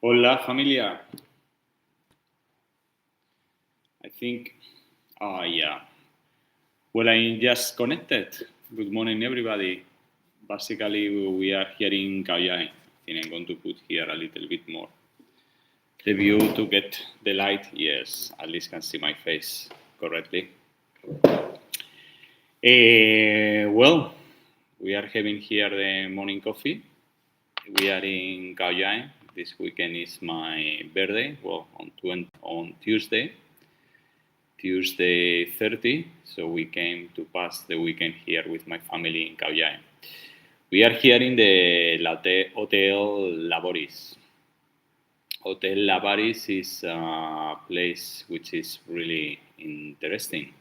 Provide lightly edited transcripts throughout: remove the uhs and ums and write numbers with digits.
Hola familia. I think, yeah. Well, I just connected. Good morning, everybody. Basically, we are here in Khao Yai. I think I'm going to put here a little bit more. The view to get the light, yes, at least can see my face correctly. Well, we are having here the morning coffee. We are in Khao Yai. This weekend is my birthday. Well, on Tuesday 30. So we came to pass the weekend here with my family in Khao Yai. We are here in the Hotel Labaris. Hotel Labaris is a place which is really interesting.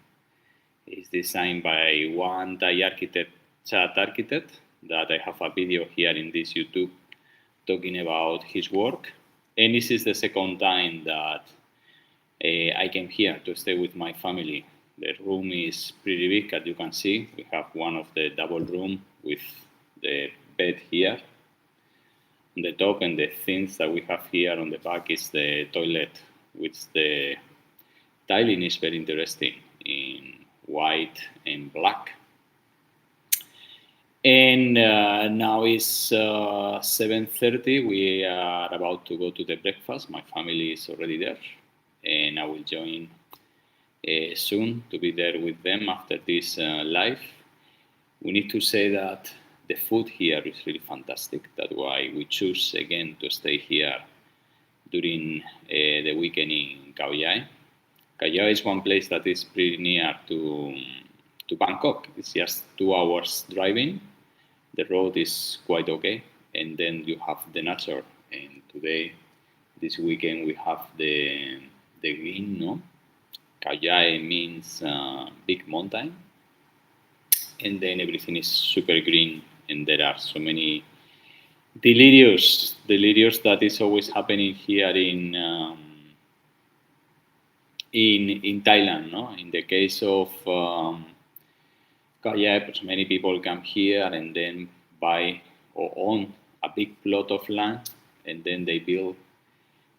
It's designed by one Thai architect, Chat architect, that I have a video here in this YouTube talking about his work. And this is the second time that I came here to stay with my family. The room is pretty big, as you can see. We have one of the double room with the bed here on the top, and the things that we have here on the back is the toilet, which the tiling is very interesting in white and black. And now it's 7:30. We are about to go to the breakfast. My family is already there, and I will join soon to be there with them after this live. We need to say that the food here is really fantastic. That's why we choose again to stay here during the weekend in Khao Yai. Khao Yai is one place that is pretty near to Bangkok. It's just 2 hours driving. The road is quite okay, and then you have the nature. And today, this weekend, we have the green, no? Khao Yai means big mountain, and then everything is super green, and there are so many delirious that is always happening here in Thailand, no? In the case of Khao Yai, many people come here and then buy or own a big plot of land, and then they build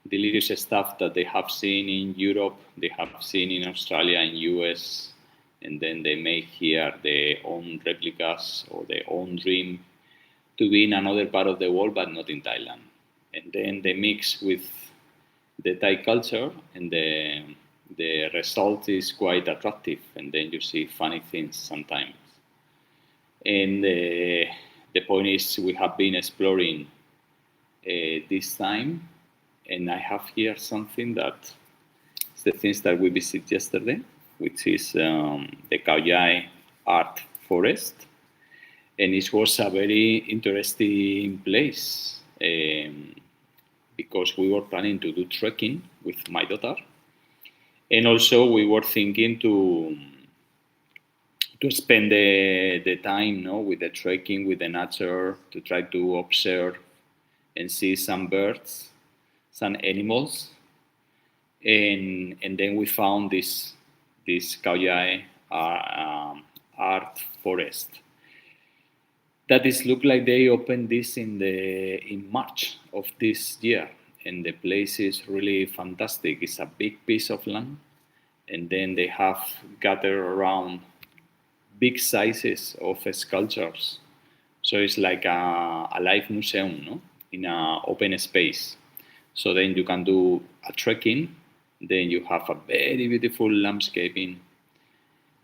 delirious stuff that they have seen in Europe, they have seen in Australia and US, and then they make here their own replicas or their own dream to be in another part of the world, but not in Thailand. And then they mix with the Thai culture, and the result is quite attractive, and then you see funny things sometimes. And the point is, we have been exploring this time, and I have here something that is the things that we visited yesterday, which is the Khao Yai Art Forest. And it was a very interesting place because we were planning to do trekking with my daughter. And also we were thinking to spend the time, no, with the trekking, with the nature, to try to observe and see some birds, some animals, and then we found this Khao Yai art forest. That is look like they opened this in March of this year, and the place is really fantastic. It's a big piece of land, and then they have gathered around big sizes of sculptures. So it's like a live museum, no, in an open space. So then you can do a trekking. Then you have a very beautiful landscaping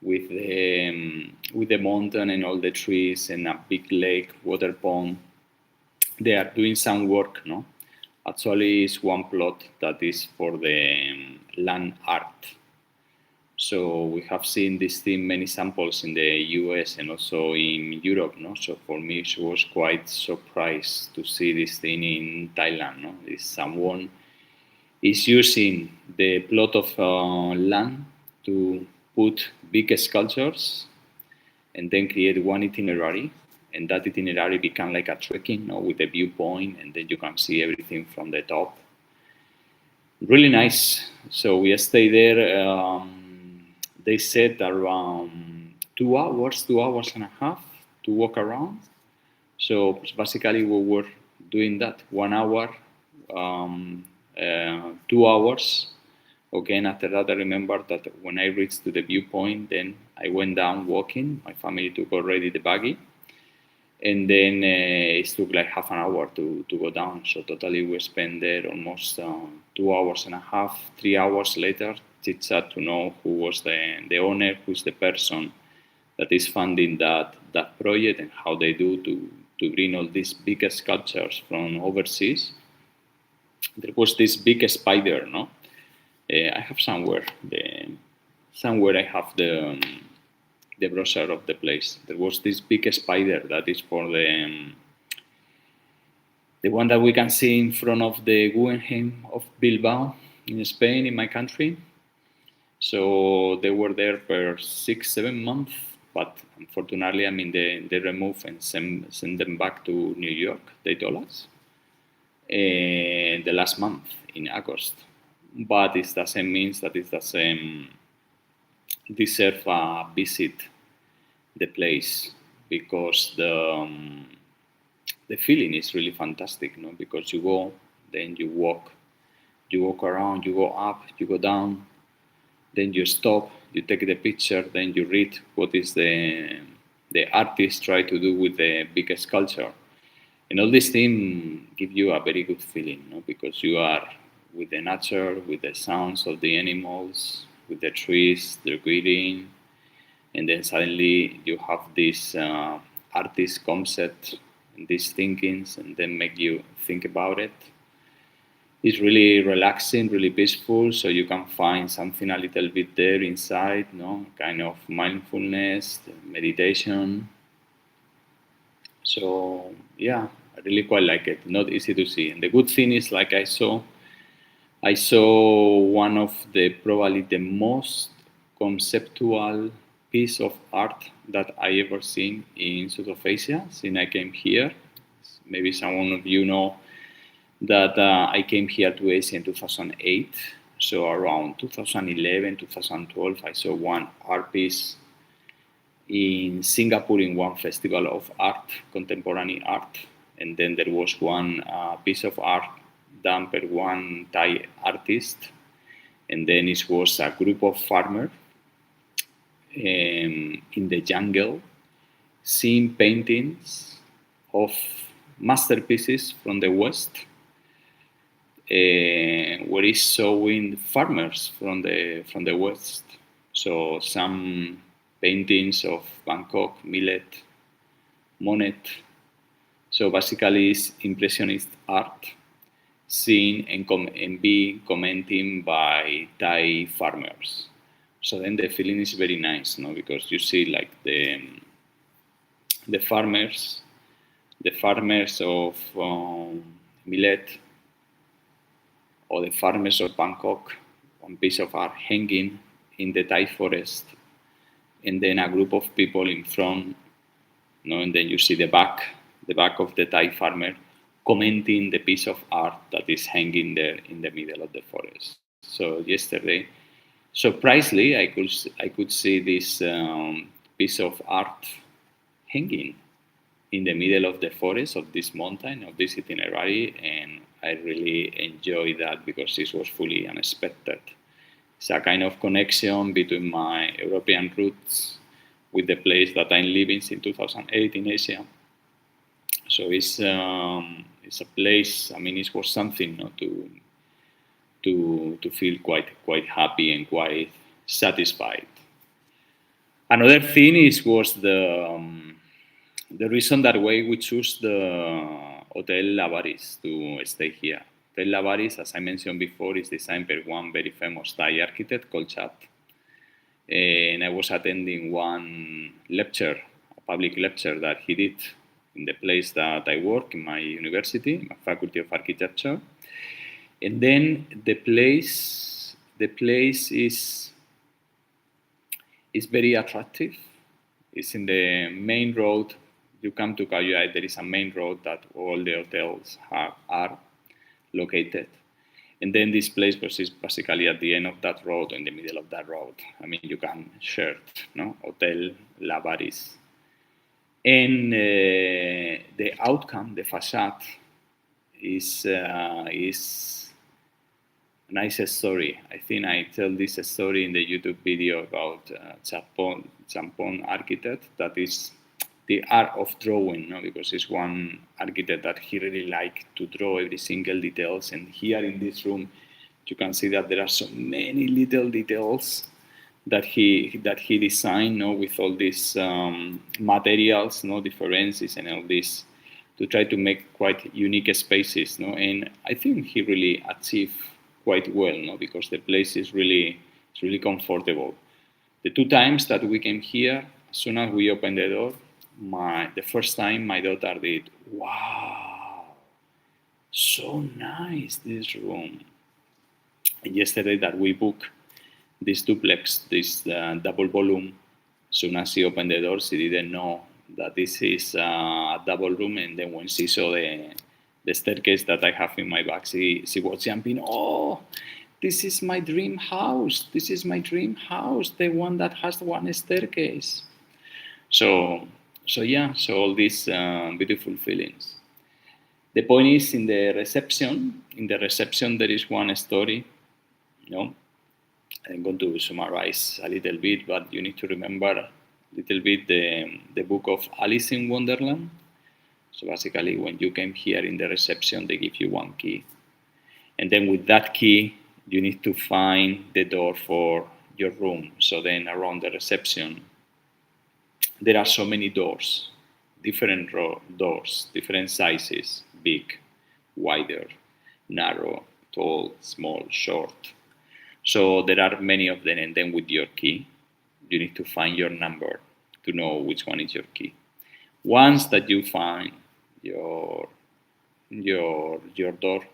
with the mountain and all the trees and a big lake, water pond. They are doing some work, no? Actually, it's one plot that is for the land art. So we have seen this thing, many samples in the US and also in Europe, no? So for me, it was quite surprised to see this thing in Thailand, no? If someone is using the plot of land to put big sculptures and then create one itinerary, and that itinerary become like a trekking, no? With a viewpoint, and then you can see everything from the top. Really nice. So we stay there. They said around 2 hours, 2.5 hours to walk around. So basically we were doing that 1 hour 2 hours. Okay, and after that, I remember that when I reached to the viewpoint, then I went down walking. My family took already the buggy, and then it took like half an hour to go down. So totally, we spent there almost 2 hours and a half. 3 hours later, chit chat to know who was the owner, who's the person that is funding that project, and how they do to bring all these big sculptures from overseas. There was this big spider, no? I have somewhere I have the brochure of the place. There was this big spider that is for the one that we can see in front of the Guggenheim of Bilbao in Spain, in my country. So they were there for 6-7 months, but unfortunately, I mean, they removed and send them back to New York, they told us, the last month in August. But it doesn't mean that it doesn't deserve a visit the place, because the feeling is really fantastic, no? Because you go, then you walk around, you go up, you go down, then you stop, you take the picture, then you read what is the artist try to do with the big sculpture. And all these things give you a very good feeling, no? Because you are with the nature, with the sounds of the animals, with the trees, they're greeting, and then suddenly you have this artist concept and these thinkings, and then make you think about it. It's really relaxing, really peaceful, so you can find something a little bit there inside, no? Kind of mindfulness, meditation. So yeah, I really quite like it. Not easy to see. And the good thing is, like I saw one of the probably the most conceptual piece of art that I ever seen in South of Asia since I came here. Maybe some of you know that I came here to Asia in 2008. So around 2011, 2012, I saw one art piece in Singapore in one festival of art, contemporary art. And then there was one piece of art done by one Thai artist. And then it was a group of farmers in the jungle seeing paintings of masterpieces from the West, where it's showing farmers from the West. So some paintings of Bangkok, Millet, Monet. So basically, it's impressionist art seen and being commented by Thai farmers. So then the feeling is very nice, no? Because you see like the farmers of Millet, or the farmers of Bangkok, one piece of art hanging in the Thai forest, and then a group of people in front, no? And then you see the back of the Thai farmer commenting the piece of art that is hanging there in the middle of the forest. So yesterday, surprisingly, I could see this piece of art hanging in the middle of the forest of this mountain, of this itinerary, and I really enjoyed that because this was fully unexpected. It's a kind of connection between my European roots with the place that I'm living since 2008 in Asia. So it's a place. I mean, it was something, no, to feel quite happy and quite satisfied. Another thing was the reason that way we choose the Hotel Labaris to stay here. Hotel Labaris, as I mentioned before, is designed by one very famous Thai architect called Chat. And I was attending one lecture, a public lecture that he did in the place that I work, in my university, my faculty of architecture. And then the place is very attractive. It's in the main road. You come to Khao Yao, there is a main road that all the hotels are located. And then this place is basically at the end of that road, in the middle of that road. I mean, you can share it, no? Hotel Labaris. And the outcome, the facade, is a nice story. I think I tell this story in the YouTube video about Champon architect, that is the art of drawing, no? Because it's one architect that he really liked to draw every single details. And here in this room, you can see that there are so many little details that he designed, no, with all these materials, no, differences and all this, to try to make quite unique spaces, no. And I think he really achieved quite well, no, because the place is really comfortable. The two times that we came here, as soon as we opened the door, the first time my daughter did, wow, so nice this room. And yesterday that we booked this duplex, this double volume, as soon as she opened the door, she didn't know that this is a double room. And then when she saw the staircase that I have in my bag, she was jumping, oh, this is my dream house. This is my dream house, the one that has one staircase. So yeah, so all these beautiful feelings. The point is, in the reception, there is one story, you know. I'm going to summarize a little bit, but you need to remember a little bit the book of Alice in Wonderland. So basically, when you came here in the reception, they give you one key. And then with that key, you need to find the door for your room. So then around the reception, there are so many doors, different doors, different sizes, big, wider, narrow, tall, small, short. So there are many of them, and then with your key, you need to find your number to know which one is your key. Once that you find your door,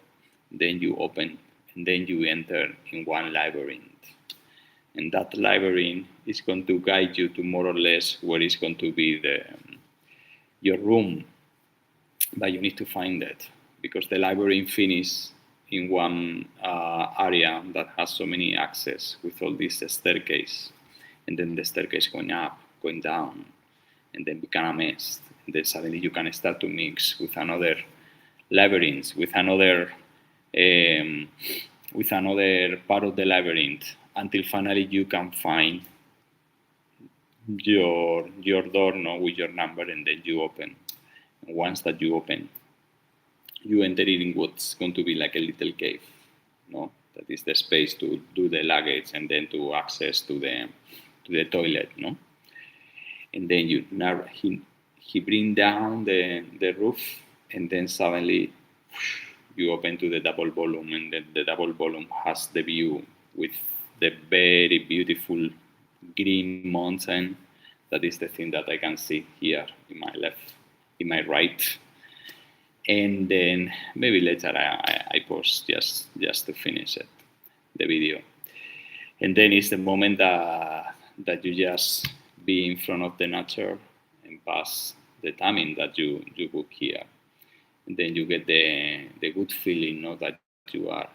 then you open, and then you enter in one labyrinth. And that labyrinth is going to guide you to more or less where is going to be your room. But you need to find that, because the labyrinth finishes in one area that has so many access with all this staircase, and then the staircase going up, going down, and then become a mess. And then suddenly you can start to mix with another labyrinth, with another part of the labyrinth, until finally you can find your door, no, with your number, and then you open. And once that you open, you enter in what's going to be like a little cave, no? That is the space to do the luggage and then to access to the toilet, no? And then he bring down the roof, and then suddenly you open to the double volume, and the double volume has the view with the very beautiful green mountain. That is the thing that I can see here in my left, in my right. And then maybe later I post just to finish it, the video. And then it's the moment that you just be in front of the nature and pass the timing that you book here. And then you get the good feeling, no, that you are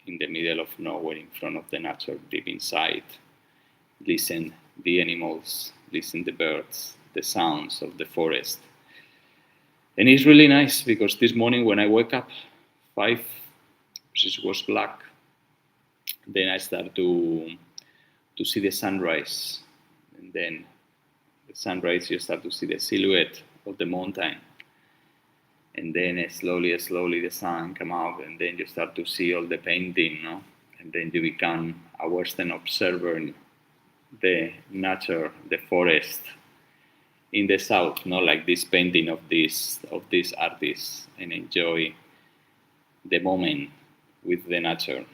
in the middle of nowhere, in front of the nature, deep inside. Listen the animals, listen the birds, the sounds of the forest. And it's really nice, because this morning when I woke up, 5, it was black. Then I start to see the sunrise. And then the sunrise, you start to see the silhouette of the mountain. And then slowly the sun come out, and then you start to see all the painting, no? And then you become a Western observer in the nature, the forest in the south, no, like this painting of this artist, and enjoy the moment with the nature.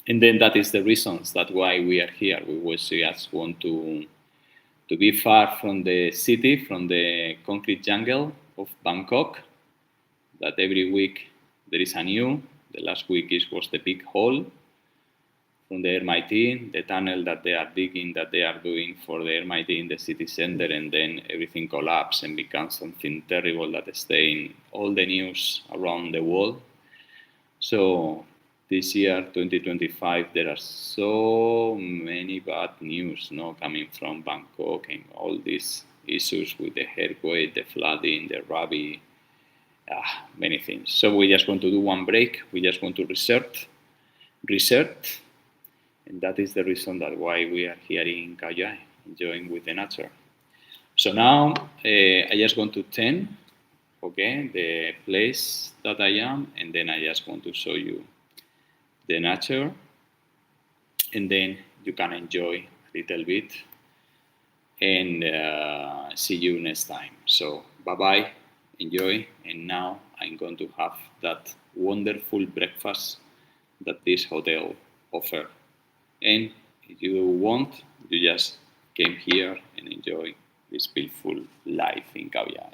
And then that is the reasons that why we are here. We just want to be far from the city, from the concrete jungle of Bangkok, that every week there is a new. The last week was the big hole from the MIT, the tunnel that they are digging, that they are doing for the MIT in the city center, and then everything collapsed and becomes something terrible that stay in all the news around the world. So this year, 2025, there are so many bad news, no, coming from Bangkok, and all these issues with the earthquake, the flooding, the rabbi, many things. So we just want to do one break. We just want to reset, and that is the reason that why we are here in Khao Yao, enjoying with the nature. So now I just want to turn, okay, the place that I am, and then I just want to show you the nature, and then you can enjoy a little bit, and see you next time. So bye bye, enjoy, and now I'm going to have that wonderful breakfast that this hotel offers. And if you want, you just came here and enjoy this beautiful life in Khao Yao.